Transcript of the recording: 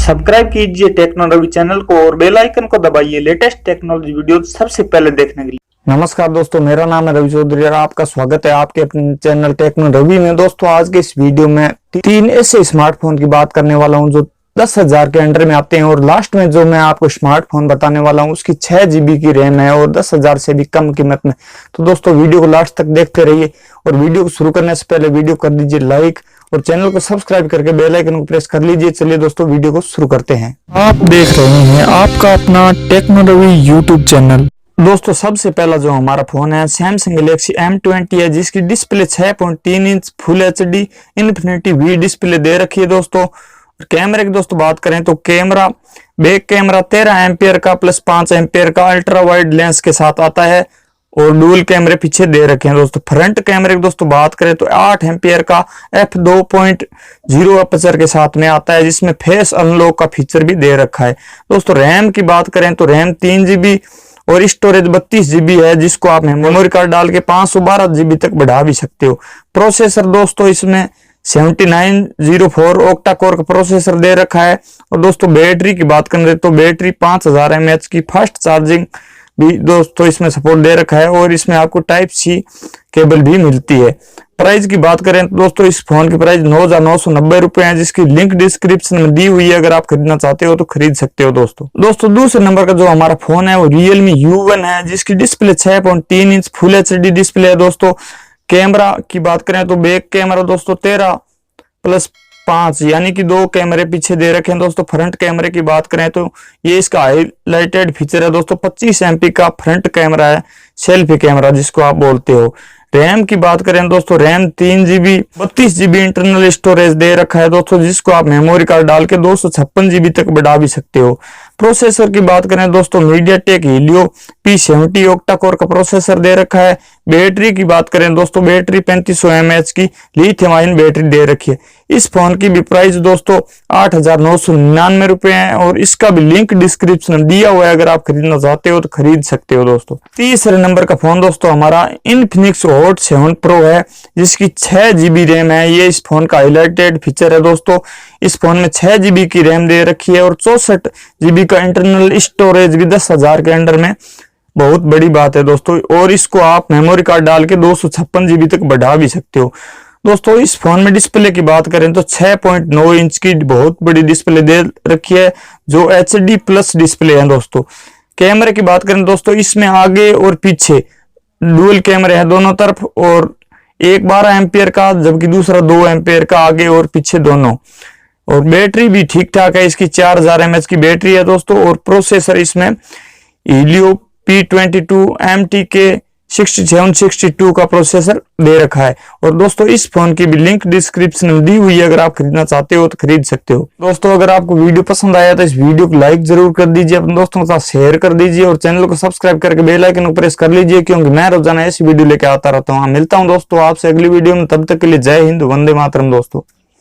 Subscribe कीजिए टेक्नोरावी channel को और बेल आइकन को दबाइए लेटेस्ट टेक्नोलॉजी वीडियो सबसे पहले देखने के लिए। नमस्कार दोस्तों, मेरा नाम है रवि चौधरी और आपका स्वागत है आपके अपने चैनल टेक्नोरावी में। दोस्तों, आज के इस वीडियो में तीन ऐसे स्मार्टफोन की बात करने वाला हूं जो 10,000 के अंडर में आते हैं और लास्ट में जो मैं आपको स्मार्टफोन बताने वाला हूं उसकी 6 GB की रैम है और 10,000 से भी कम कीमत में। तो दोस्तों, वीडियो को लास्ट तक देखते रहिए और वीडियो को शुरू करने से पहले वीडियो कर दीजिए लाइक और चैनल को सब्सक्राइब करके बेल आइकन को प्रेस कर लीजिए। चलिए दोस्तों, वीडियो को शुरू करते हैं। आप देख रहे हैं आपका अपना टेक्नोरावी यूट्यूब चैनल। दोस्तों, सबसे पहला जो हमारा फोन है सैमसंग गैलेक्सी M20 है, जिसकी display 6.3 inch full HD infinity V display दे रखी है। दोस्तों, कैमरे की दोस्तों बात करें तो कैमरा बैक कैमरा 13 एम्पियर का प्लस 5 एम्पियर का अल्ट्रा वाइड लेंस के साथ आता है और डुअल कैमरे पीछे दे रखे हैं। दोस्तों, फ्रंट कैमरे की दोस्तों बात करें तो 8 एम्पियर का f2.0 अपर्चर के साथ में आता है, जिसमें फेस अनलॉक का फीचर भी दे रखा है। दोस्तों, रैम की बात करें तो रैम 3 GB और स्टोरेज 32 GB है, जिसको आप मेमोरी कार्ड डाल के 512 GB तक बढ़ा भी सकते हो। प्रोसेसर दोस्तों इसमें 7904 ऑक्टा कोर का प्रोसेसर दे रखा है। और दोस्तों, बैटरी की बात करें तो बैटरी 5000 mAh की फास्ट चार्जिंग भी दोस्तों इसमें सपोर्ट दे रखा है और इसमें आपको टाइप C केबल भी मिलती है। प्राइस की बात करें तो दोस्तों इस फोन की प्राइस 9,990 रुपए है, जिसकी लिंक डिस्क्रिप्शन में दी हुई है। अगर आप खरीदना चाहते हो तो खरीद सकते हो। दोस्तों दूसरे नंबर का जो हमारा फोन है वो realme U1 है, जिसकी display 6.3 inch full HD display है। दोस्तों, कैमरा की बात करें तो बैक कैमरा दोस्तों 13+5 यानी कि 2 कैमरे पीछे दे रखे हैं। दोस्तों, फ्रंट कैमरे की बात करें तो ये इसका हाईलाइटेड फीचर है। दोस्तों, 25 MP का फ्रंट कैमरा है, सेल्फी कैमरा जिसको आप बोलते हो। रैम की बात करें दोस्तों RAM 3 GB 32 GB internal storage दे रखा है दोस्तों, जिसको आप मेमोरी कार्ड डाल के 256 GB तक बढ़ा भी सकते हो। प्रोसेसर की बात करें दोस्तों MediaTek Helio P70 octa core का प्रोसेसर दे रखा है। बैटरी की बात करें दोस्तों बैटरी 3500 mAh की लिथियम आयन बैटरी दे रखी है। इस फोन की भी प्राइस दोस्तों 8,999 रुपए है और इसका भी लिंक डिस्क्रिप्शन में दिया हुआ है। अगर आप खरीदना चाहते हो तो खरीद सकते हो। दोस्तों, तीसरे नंबर का फोन दोस्तों हमारा इन्फिनिक्स हॉट 7 Pro है, जिसकी 6 GB रैम है। ये इस फोन का हाईलाइटेड फीचर है। दोस्तों, इस फोन में 6 GB की रैम दे रखी है और 64 GB का इंटरनल स्टोरेज भी 10,000 के अंडर में, बहुत बड़ी बात है दोस्तों। और इसको आप मेमोरी कार्ड डाल के 256 GB तक बढ़ा भी सकते हो। दोस्तों, इस फोन में डिस्प्ले की बात करें तो 6.9 इंच की बहुत बड़ी डिस्प्ले दे रखी है, जो HD प्लस डिस्प्ले है। दोस्तों, कैमरे की बात करें दोस्तों इसमें आगे और पीछे डुअल कैमरे हैं दोनों तरफ और एक 12 एम्पियर का जबकि दूसरा 2 एम्पियर का आगे और पीछे दोनों। और बैटरी भी ठीक ठाक है, इसकी 4000 mAh की बैटरी है दोस्तों। और प्रोसेसर इसमें हीलियो P22 MTK 6762 का प्रोसेसर दे रखा है। और दोस्तों, इस फोन की भी लिंक डिस्क्रिप्शन में दी हुई है। अगर आप खरीदना चाहते हो तो खरीद सकते हो। दोस्तों, अगर आपको वीडियो पसंद आया तो इस वीडियो को लाइक जरूर कर दीजिए, अपने दोस्तों के साथ शेयर कर दीजिए और चैनल को सब्सक्राइब करके बेल आइकन को प्रेस कर लीजिए, क्योंकि मैं रोजाना ऐसी वीडियो लेके आता रहता हूँ। मिलता हूँ दोस्तों आपसे अगली वीडियो में, तब तक के लिए जय हिंद, वंदे मातरम दोस्तों।